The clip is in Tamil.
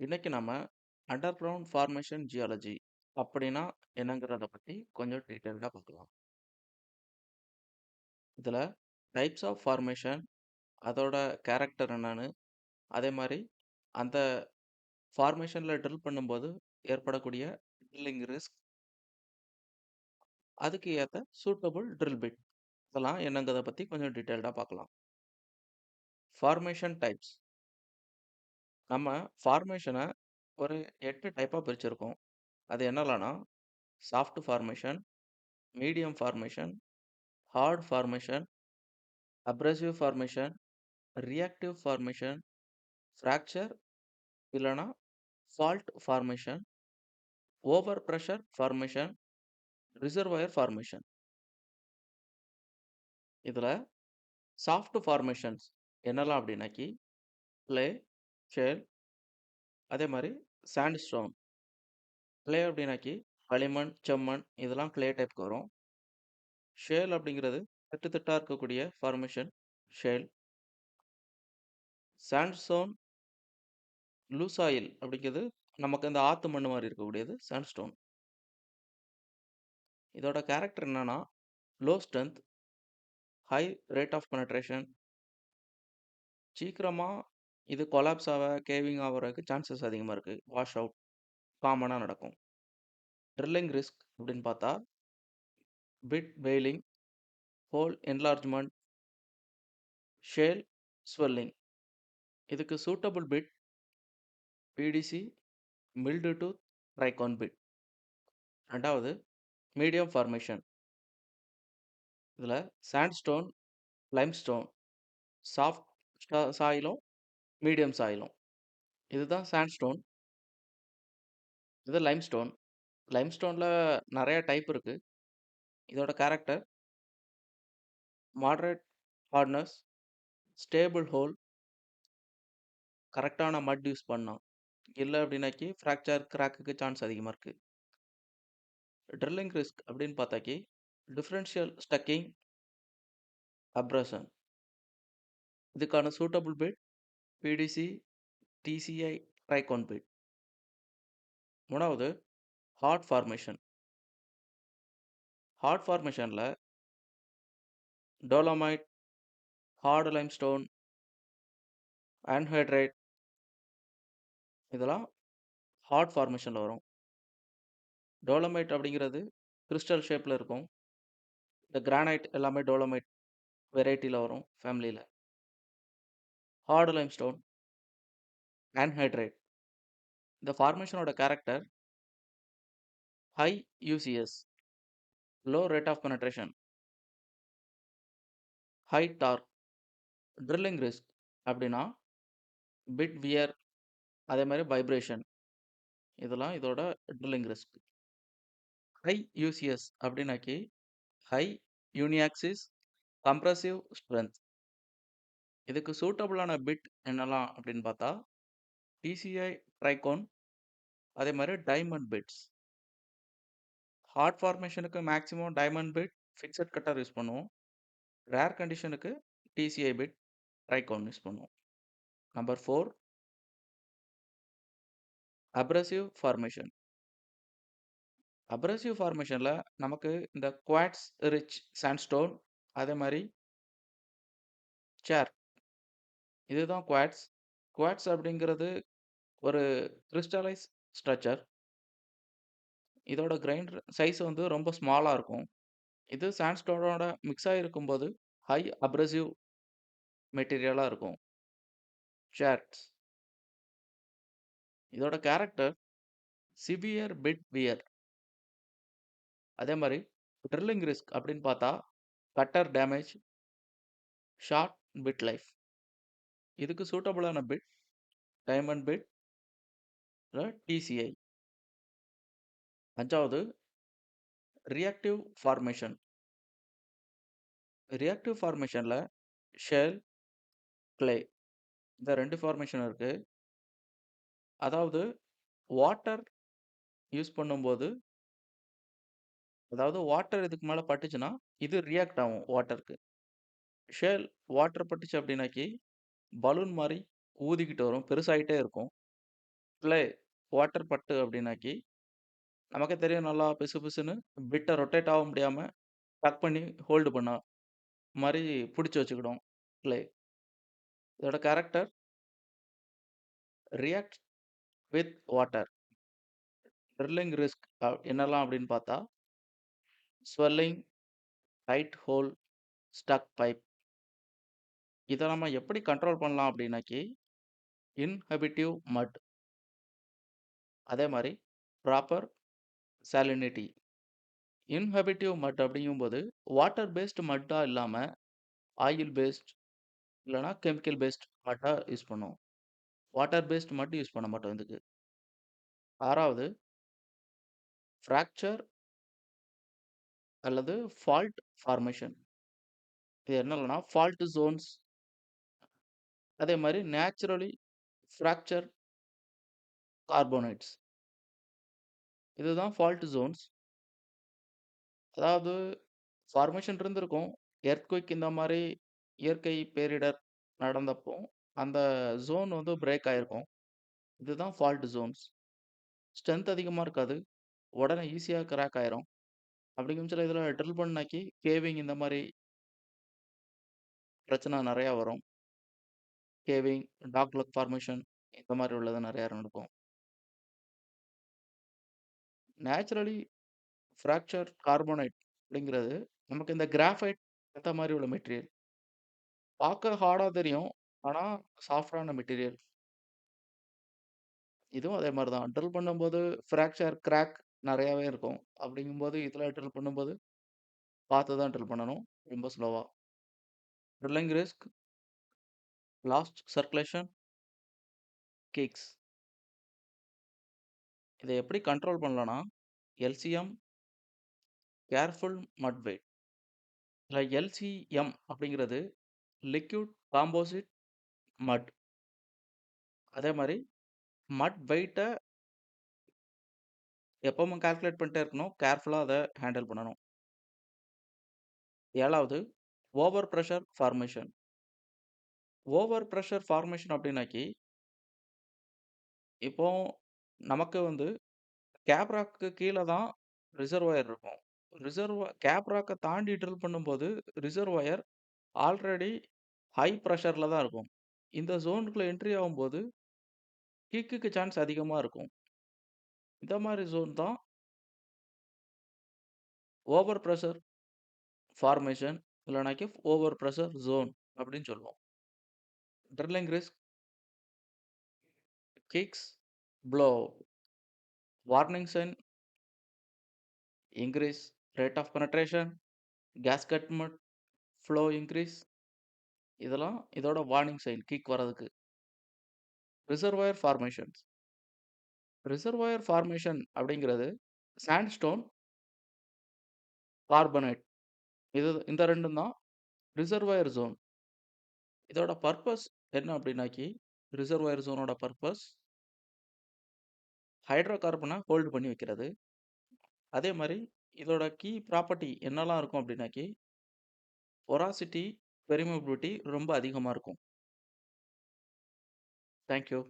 இன்னைக்கு நம்ம அண்டர் கிரவுண்ட் ஃபார்மேஷன் ஜியாலஜி அப்படின்னா என்னங்கிறத பற்றி கொஞ்சம் டீட்டெயில்டாக பார்க்கலாம். இதில் டைப்ஸ் ஆஃப் ஃபார்மேஷன், அதோட கேரக்டர் என்னன்னு, அதே மாதிரி அந்த ஃபார்மேஷனில் ட்ரில் பண்ணும்போது ஏற்படக்கூடிய ட்ரில்லிங் ரிஸ்க், அதுக்கு ஏற்ற சூட்டபிள் ட்ரில் பிட், இதெல்லாம் என்னங்கிறத பற்றி கொஞ்சம் டீட்டெயில்டாக பார்க்கலாம். Formation types. நம்ம ஃபார்மேஷனை ஒரு 8 டைப்பாக பிரிச்சிருக்கோம். அது என்னலான்னா soft formation, medium formation, hard formation, abrasive formation, reactive formation, fracture இல்லைனா fault formation, over pressure formation, reservoir formation. இதில் சாஃப்ட் ஃபார்மேஷன்ஸ் என்னலாம் அப்படின்னாக்கி க்ளே, ஷேல், அதே மாதிரி சாண்ட்ஸ்டோன். க்ளே அப்படின்னாக்கி களிமண், செம்மண் இதெல்லாம் க்ளே டைப்க்கு வரும். ஷேல் அப்படிங்கிறது திட்டு திட்டாக இருக்கக்கூடிய ஃபார்மேஷன் ஷேல். சாண்ட்ஸ்டோன், லூசாயில் அப்படிங்கிறது நமக்கு இந்த ஆத்து மண் மாதிரி இருக்கக்கூடியது சாண்ட்ஸ்டோன். இதோட கேரக்டர் என்னன்னா low strength, high rate of penetration. சீக்கிரமாக இது கொலாப்ஸ் ஆக கேவிங் ஆகிறதுக்கு சான்சஸ் அதிகமாக இருக்குது. வாஷ் அவுட் காமனாக நடக்கும். ட்ரில்லிங் ரிஸ்க் அப்படின்னு பார்த்தா bit failing, hole enlargement, shale swelling. இதுக்கு suitable bit PDC, milled tooth, tricone bit. ரெண்டாவது மீடியம் ஃபார்மேஷன். இதில் சாண்ட்ஸ்டோன், லைம்ஸ்டோன், சாஃப்ட் சாயிலும் மீடியம் சாயிலும். இதுதான் சாண்ட்ஸ்டோன். இது லைம்ஸ்டோன். லைம்ஸ்டோனில் நிறைய டைப் இருக்குது. இதோட character moderate hardness, stable hole, கரெக்டான மட் யூஸ் பண்ணோம். இல்லை அப்படின்னாக்கி ஃப்ராக்சர் கிராக்குக்கு சான்ஸ் அதிகமாக இருக்குது. ட்ரில்லிங் ரிஸ்க் அப்படின்னு பார்த்தாக்கி டிஃப்ரென்ஷியல் ஸ்டக்கிங், அப்ரஷன். இதுக்கான suitable bit PDC, TCI, tricone bit. மூணாவது ஹார்ட் ஃபார்மேஷன். ஹார்ட் ஃபார்மேஷனில் டோலமைட், ஹார்டு லைம்ஸ்டோன், ஆன்ஹைட்ரைட் இதெல்லாம் ஹார்ட் ஃபார்மேஷனில் வரும். டோலமைட் அப்படிங்கிறது கிறிஸ்டல் ஷேப்பில் இருக்கும். இந்த கிரானைட் எல்லாமே டோலமைட் வெரைட்டியில் வரும் ஃபேமிலியில். Hard limestone, anhydrite. இந்த ஃபார்மேஷனோட character high UCS, low rate of penetration, high torque. Drilling risk அப்படின்னா பிட் வியர், அதே மாதிரி வைப்ரேஷன், இதெல்லாம் இதோட ட்ரில்லிங் ரிஸ்க். ஹை யூசிஎஸ் அப்படின்னாக்கி ஹை யூனியாக்சிஸ் கம்ப்ரசிவ் ஸ்ட்ரென்த். இதுக்கு சூட்டபிளான பிட் என்னலாம் அப்படின்னு பார்த்தா டிசிஐ, ட்ரைகான், அதே மாதிரி டைமண்ட் பிட்ஸ். ஹார்ட் ஃபார்மேஷனுக்கு maximum diamond bit, fixed cutter use பண்ணுவோம். ரேர் கண்டிஷனுக்கு டிசிஐ பிட், ட்ரைகான் யூஸ் பண்ணுவோம். Number 4 abrasive formation. அப்ரசிவ் ஃபார்மேஷனில் நமக்கு இந்த குவாட்ஸ் ரிச் சாண்ட்ஸ்டோன், அதே மாதிரி சேர், இதுதான் குவாட்ஸ். குவாட்ஸ் அப்படிங்கிறது ஒரு கிறிஸ்டலைஸ் ஸ்ட்ரக்சர். இதோட கிரைண்டர் சைஸ் வந்து ரொம்ப ஸ்மாலாக இருக்கும். இது சாண்ட்ஸ்டோனோட மிக்ஸ் ஆகிருக்கும்போது ஹை அப்ரசிவ் மெட்டீரியலாக இருக்கும். சேட்ஸ். இதோட கேரக்டர் சிவியர் பிட் வியர். அதே மாதிரி ட்ரில்லிங் ரிஸ்க் அப்படின்னு பார்த்தா cutter damage, short bit life. இதுக்கு சூட்டபிளான பிட் டைமண்ட் பிட், டிசிஐ. அஞ்சாவது ரியாக்டிவ் ஃபார்மேஷன். ரியாக்டிவ் ஃபார்மேஷனில் ஷெல், கிளே இந்த ரெண்டு ஃபார்மேஷன் இருக்குது. அதாவது வாட்டர் யூஸ் பண்ணும்போது, அதாவது வாட்டர் இதுக்கு மேலே பட்டுச்சுன்னா இது ரியாக்ட் ஆகும் வாட்டருக்கு. ஷேல் வாட்டர் பட்டுச்சு அப்படின்னாக்கி பலூன் மாதிரி ஊதிக்கிட்டு வரும், பெருசாகிட்டே இருக்கும். ப்ளே வாட்டர் பட்டு அப்படின்னாக்கி, நமக்கே தெரியும் நல்லா பிசுபிசுன்னு பிட்ட ரொட்டேட் ஆக முடியாம டக் பண்ணி ஹோல்டு பண்ண மாரி புடிச்சு வச்சுக்கிடும் க்ளே. இதோட character react with water. Drilling risk என்னலாம் அப்படின்னு பார்த்தா, swelling, tight hole, stuck pipe. இத நம்ம எப்படி கண்ட்ரோல் பண்ணலாம் அப்படின்னாக்கி, இன்ஹிபிட்டிவ் மட். அதே மாரி ப்ராப்பர் சாலினிட்டி. இன்ஹிபிட்டிவ் மட் அப்படிங்கும்போது, வாட்டர் பேஸ்ட் மட்டா இல்லாம, ஆயில் பேஸ்ட் இல்லன்னா கெமிக்கல் பேஸ்ட் மட்டா யூஸ் பண்ணுவோம். வாட்டர் பேஸ்ட் மட் யூஸ் பண்ண மாட்டோம் இதுக்கு. 6வது ஃப்ராக்சர் அல்லது ஃபால்ட் ஃபார்மேஷன். இது என்னன்னா ஃபால்ட் ஜோன்ஸ், அதே மாரி நேச்சுரலி ஃப்ராக்சர் கார்போனேட்ஸ். இதுதான் ஃபால்ட் ஜோன்ஸ். அதாவது ஃபார்மேஷன் இருந்திருக்கும். எர்த்குயிக் இந்த மாரி இயற்கை பேரிடர் நடந்தப்போ, அந்த ஜோன் வந்து பிரேக் ஆயிருக்கும். இதுதான் ஃபால்ட் ஜோன்ஸ். ஸ்ட்ரென்த் அதிகமா இருக்காது. உடனே ஈஸியா கிராக் ஆயிரும். அப்படிங்கும் பட்சத்தில இதில ட்ரில் பண்ணாக்கி கேவிங் இந்த மாரி பிரச்சனை நெறையா வரும். கேவிங், டாக்லெக் ஃபார்மேஷன் இந்த மாரி உள்ளது நெறையா நடக்கும். நேச்சுரலி ஃப்ராக்சர் கார்போனைட் அப்படிங்கிறது, நமக்கு இந்த கிராஃபைட் ஏத்த மாரி உள்ள மெட்டீரியல். பார்க்க ஹார்டா தெரியும். ஆனா, சாஃப்ட்டான மெட்டீரியல். இதுவும் அதே மாரி தான். ட்ரில் பண்ணும்போது ஃப்ராக்சர், கிராக் நெறையாவே இருக்கும். அப்படிங்கும்போது இதில ட்ரில் பண்ணும்போது பார்த்து தான் ட்ரில் பண்ணணும். ரொம்ப ஸ்லோவா. Drilling risk, lost circulation, kicks. இத எப்படி கண்ட்ரோல் பண்ணலாம்னா, எல்சிஎம், கேர்ஃபுல் மட் வெயிட். இதுல எல்சிஎம் அப்படிங்கிறது லிக்விட் காம்போசிட் மட். அதே மாரி மட் வெயிட்ட எப்பவும் கால்குலேட் பண்ணிட்டே இருக்கணும். கேர்ஃபுல்லா அத ஹேண்டில் பண்ணணும். 7வது over pressure formation. Over pressure formation அப்படின்னாக்கி, இப்போ நமக்கு வந்து கேப் ராக்கு கீழ தான் ரிசர்வாயர் இருக்கும். கேப் ராக்க தாண்டி ட்ரில் பண்ணும்போது, ரிசர்வாயர் ஆல்ரெடி ஹை பிரஷர்ல தான் இருக்கும். இந்த ஜோனுக்குள்ள என்ட்ரி ஆகும்போது, கிக்குக்கு சான்ஸ் அதிகமா இருக்கும். இந்த மாரி ஜோன் தான் ஓவர் பிரஷர் ஃபார்மேஷன் இல்லனாக்கி ஓவர் பிரஷர் ஜோன் அப்படின்னு சொல்லுவோம். Drilling risk, kicks, blow out. Warning sign, increase rate of penetration, gas cut mud, flow increase. இதெல்லாம் இதோட வார்னிங் சைன் கிக் வர்றதுக்கு. Reservoir formations. ரிசர்வாயர் ஃபார்மேஷன் அப்படிங்கிறது சாண்ட்ஸ்டோன், கார்பனேட். இந்த 2ம் தான் ரிசர்வாயர் ஜோன். இதோட பர்ப்பஸ் என்ன அப்படின்னாக்கி, ரிசர்வாயர் ஜோனோட பர்ப்பஸ் ஹைட்ரோ கார்பன ஹோல்டு பண்ணி வைக்கிறது. அதே மாரி இதோட கீ ப்ராப்பர்ட்டி என்னலாம் இருக்கும் அப்படின்னாக்கி, பொராசிட்டி, பெர்மியபிலிட்டி ரொம்ப அதிகமா இருக்கும். Thank you.